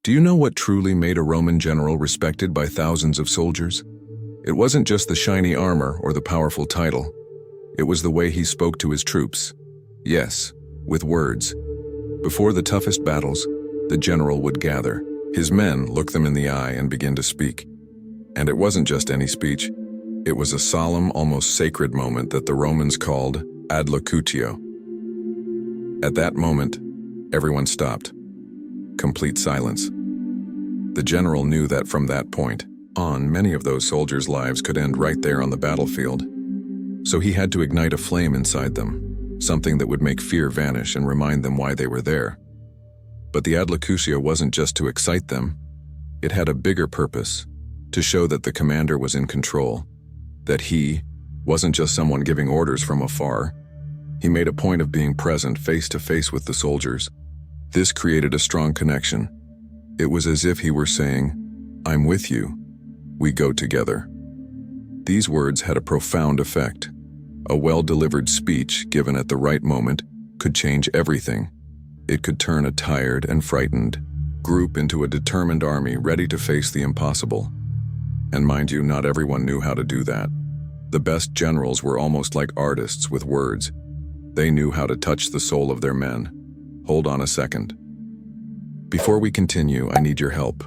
Do you know what truly made a Roman general respected by thousands of soldiers? It wasn't just the shiny armor or the powerful title. It was the way he spoke to his troops. Yes, with words. Before the toughest battles, the general would gather. His men look them in the eye and begin to speak. And it wasn't just any speech. It was a solemn, almost sacred moment that the Romans called ad locutio. At that moment, everyone stopped. Complete silence. The general knew that from that point on, many of those soldiers' lives could end right there on the battlefield. So he had to ignite a flame inside them, something that would make fear vanish and remind them why they were there. But the ad locutio wasn't just to excite them. It had a bigger purpose, to show that the commander was in control, that he wasn't just someone giving orders from afar. He made a point of being present face to face with the soldiers. This created a strong connection. It was as if he were saying, "I'm with you. We go together." These words had a profound effect. A well-delivered speech given at the right moment could change everything. It could turn a tired and frightened group into a determined army ready to face the impossible. And mind you, not everyone knew how to do that. The best generals were almost like artists with words. They knew how to touch the soul of their men. Hold on a second. Before we continue, I need your help.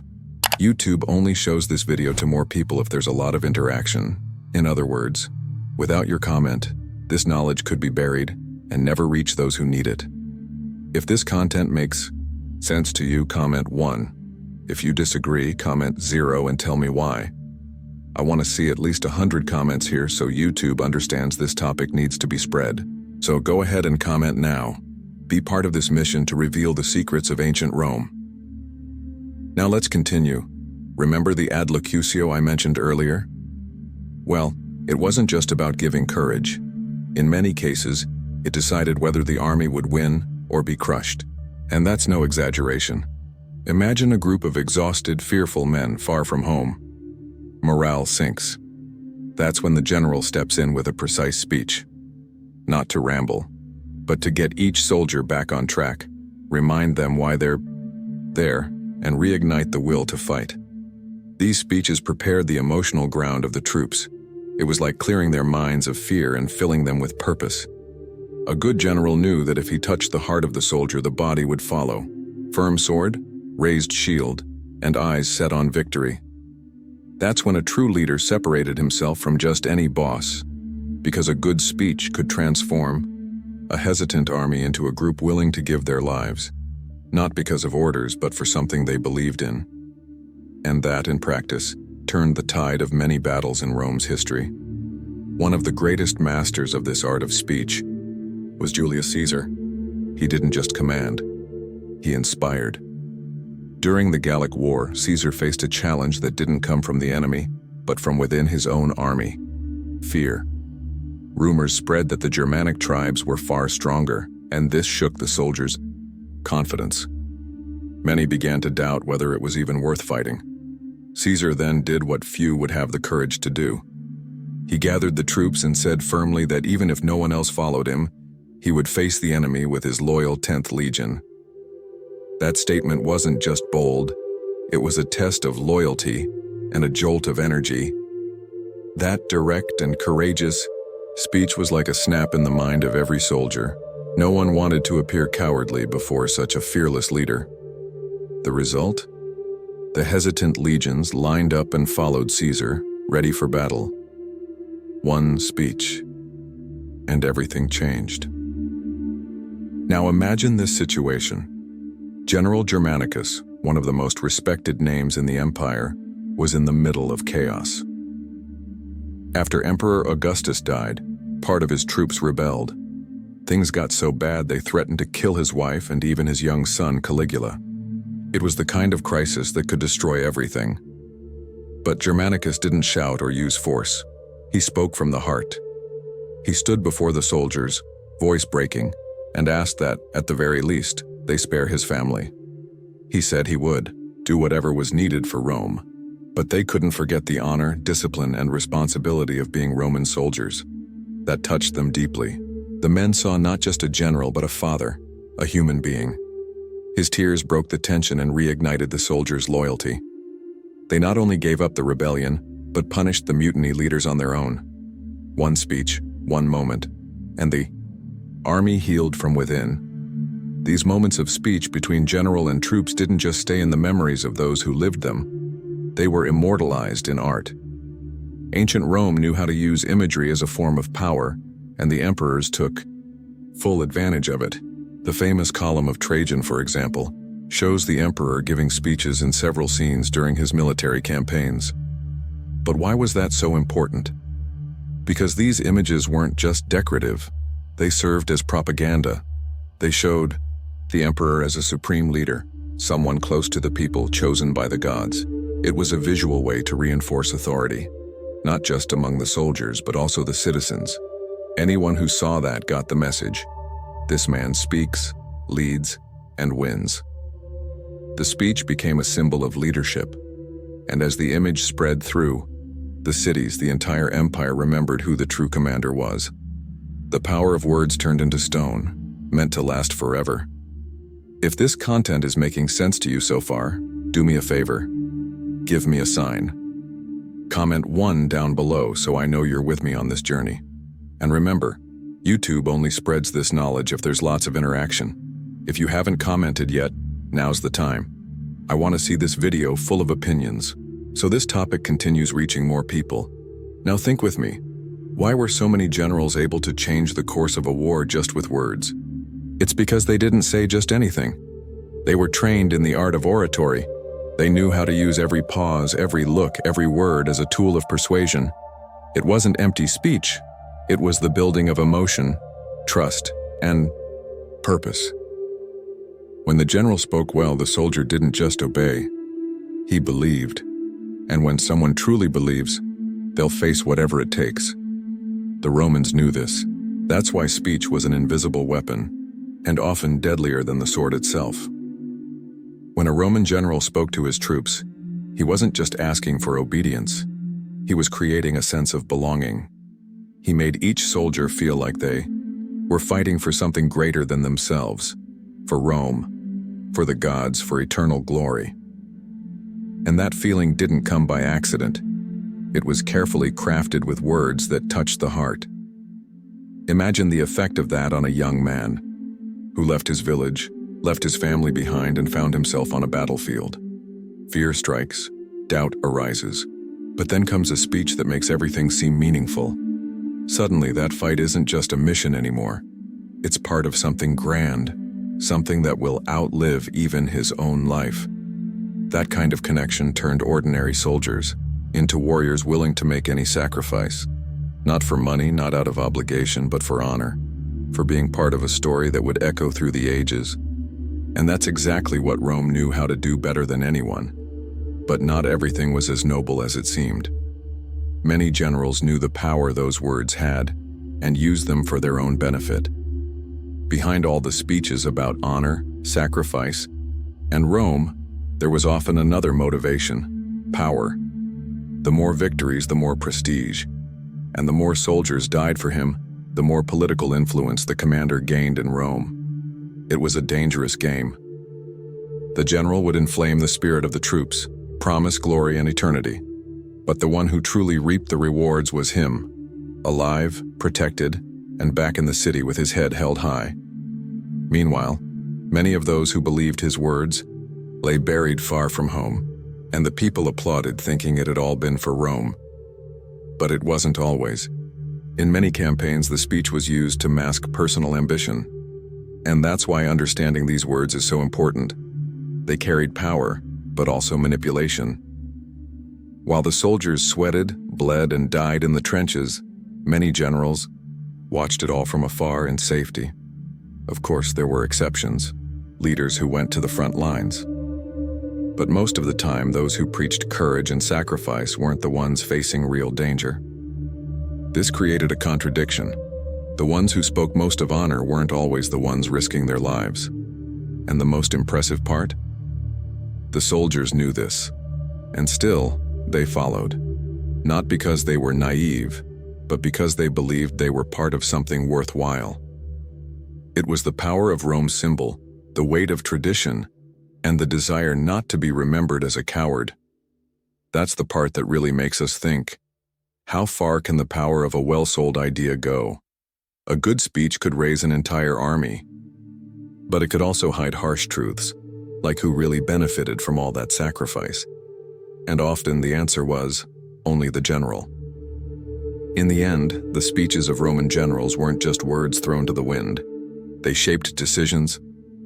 YouTube only shows this video to more people if there's a lot of interaction. In other words, without your comment, this knowledge could be buried and never reach those who need it. If this content makes sense to you, comment 1. If you disagree, comment 0 and tell me why. I want to see at least 100 comments here so YouTube understands this topic needs to be spread. So go ahead and comment now. Be part of this mission to reveal the secrets of ancient Rome. Now let's continue. Remember the ad locutio I mentioned earlier? Well, it wasn't just about giving courage. In many cases, it decided whether the army would win or be crushed. And that's no exaggeration. Imagine a group of exhausted, fearful men far from home. Morale sinks. That's when the general steps in with a precise speech. Not to ramble, but to get each soldier back on track, remind them why they're there, and reignite the will to fight. These speeches prepared the emotional ground of the troops. It was like clearing their minds of fear and filling them with purpose. A good general knew that if he touched the heart of the soldier, the body would follow. Firm sword, raised shield, and eyes set on victory. That's when a true leader separated himself from just any boss, because a good speech could transform a hesitant army into a group willing to give their lives, not because of orders, but for something they believed in. And that, in practice, turned the tide of many battles in Rome's history. One of the greatest masters of this art of speech was Julius Caesar. He didn't just command, he inspired. During the Gallic War, Caesar faced a challenge that didn't come from the enemy, but from within his own army: fear. Rumors spread that the Germanic tribes were far stronger, and this shook the soldiers' confidence. Many began to doubt whether it was even worth fighting. Caesar then did what few would have the courage to do. He gathered the troops and said firmly that even if no one else followed him, he would face the enemy with his loyal 10th Legion. That statement wasn't just bold, it was a test of loyalty and a jolt of energy. That direct and courageous speech was like a snap in the mind of every soldier. No one wanted to appear cowardly before such a fearless leader. The result? The hesitant legions lined up and followed Caesar, ready for battle. One speech, and everything changed. Now imagine this situation. General Germanicus, one of the most respected names in the empire, was in the middle of chaos. After Emperor Augustus died, part of his troops rebelled. Things got so bad they threatened to kill his wife and even his young son Caligula. It was the kind of crisis that could destroy everything. But Germanicus didn't shout or use force. He spoke from the heart. He stood before the soldiers, voice breaking, and asked that, at the very least, they spare his family. He said he would do whatever was needed for Rome, but they couldn't forget the honor, discipline, and responsibility of being Roman soldiers. That touched them deeply. The men saw not just a general, but a father, a human being. His tears broke the tension and reignited the soldiers' loyalty. They not only gave up the rebellion, but punished the mutiny leaders on their own. One speech, one moment, and the army healed from within. These moments of speech between general and troops didn't just stay in the memories of those who lived them. They were immortalized in art. Ancient Rome knew how to use imagery as a form of power, and the emperors took full advantage of it. The famous column of Trajan, for example, shows the emperor giving speeches in several scenes during his military campaigns. But why was that so important? Because these images weren't just decorative, they served as propaganda. They showed the emperor as a supreme leader, someone close to the people chosen by the gods. It was a visual way to reinforce authority, not just among the soldiers, but also the citizens. Anyone who saw that got the message. This man speaks, leads, and wins. The speech became a symbol of leadership, and as the image spread through the cities, the entire empire remembered who the true commander was. The power of words turned into stone, meant to last forever. If this content is making sense to you so far, do me a favor. Give me a sign. Comment 1 down below so I know you're with me on this journey. And remember, YouTube only spreads this knowledge if there's lots of interaction. If you haven't commented yet, now's the time. I want to see this video full of opinions, so this topic continues reaching more people. Now think with me. Why were so many generals able to change the course of a war just with words? It's because they didn't say just anything. They were trained in the art of oratory. They knew how to use every pause, every look, every word as a tool of persuasion. It wasn't empty speech. It was the building of emotion, trust, and purpose. When the general spoke well, the soldier didn't just obey. He believed. And when someone truly believes, they'll face whatever it takes. The Romans knew this. That's why speech was an invisible weapon, and often deadlier than the sword itself. When a Roman general spoke to his troops, he wasn't just asking for obedience. He was creating a sense of belonging. He made each soldier feel like they were fighting for something greater than themselves, for Rome, for the gods, for eternal glory. And that feeling didn't come by accident. It was carefully crafted with words that touched the heart. Imagine the effect of that on a young man who left his village, left his family behind, and found himself on a battlefield. Fear strikes, doubt arises, but then comes a speech that makes everything seem meaningful. Suddenly, that fight isn't just a mission anymore. It's part of something grand, something that will outlive even his own life. That kind of connection turned ordinary soldiers into warriors willing to make any sacrifice. Not for money, not out of obligation, but for honor, for being part of a story that would echo through the ages. And that's exactly what Rome knew how to do better than anyone. But not everything was as noble as it seemed. Many generals knew the power those words had and used them for their own benefit. Behind all the speeches about honor, sacrifice, and Rome, there was often another motivation: power. The more victories, the more prestige. And the more soldiers died for him, the more political influence the commander gained in Rome. It was a dangerous game. The general would inflame the spirit of the troops, promise glory and eternity. But the one who truly reaped the rewards was him, alive, protected, and back in the city with his head held high. Meanwhile, many of those who believed his words lay buried far from home, and the people applauded, thinking it had all been for Rome. But it wasn't always. In many campaigns, the speech was used to mask personal ambition. And that's why understanding these words is so important. They carried power, but also manipulation. While the soldiers sweated, bled, and died in the trenches, many generals watched it all from afar in safety. Of course, there were exceptions, leaders who went to the front lines. But most of the time, those who preached courage and sacrifice weren't the ones facing real danger. This created a contradiction. The ones who spoke most of honor weren't always the ones risking their lives. And the most impressive part? The soldiers knew this, and still, they followed. Not because they were naive, but because they believed they were part of something worthwhile. It was the power of Rome's symbol, the weight of tradition, and the desire not to be remembered as a coward. That's the part that really makes us think. How far can the power of a well-sold idea go? A good speech could raise an entire army, but it could also hide harsh truths, like who really benefited from all that sacrifice. And often the answer was, only the general. In the end, the speeches of Roman generals weren't just words thrown to the wind. They shaped decisions,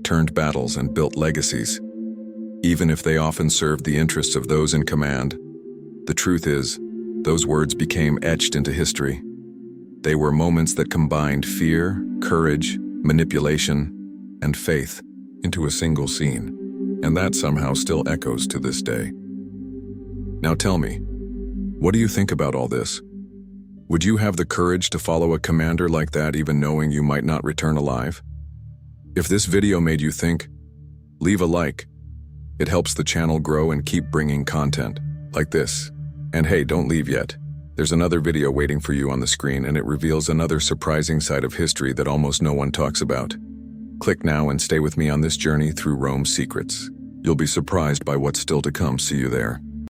turned battles, and built legacies. Even if they often served the interests of those in command, the truth is, those words became etched into history. They were moments that combined fear, courage, manipulation, and faith into a single scene, and that somehow still echoes to this day. Now tell me, what do you think about all this? Would you have the courage to follow a commander like that even knowing you might not return alive? If this video made you think, leave a like. It helps the channel grow and keep bringing content like this. And hey, don't leave yet. There's another video waiting for you on the screen, and it reveals another surprising side of history that almost no one talks about. Click now and stay with me on this journey through Rome's secrets. You'll be surprised by what's still to come. See you there.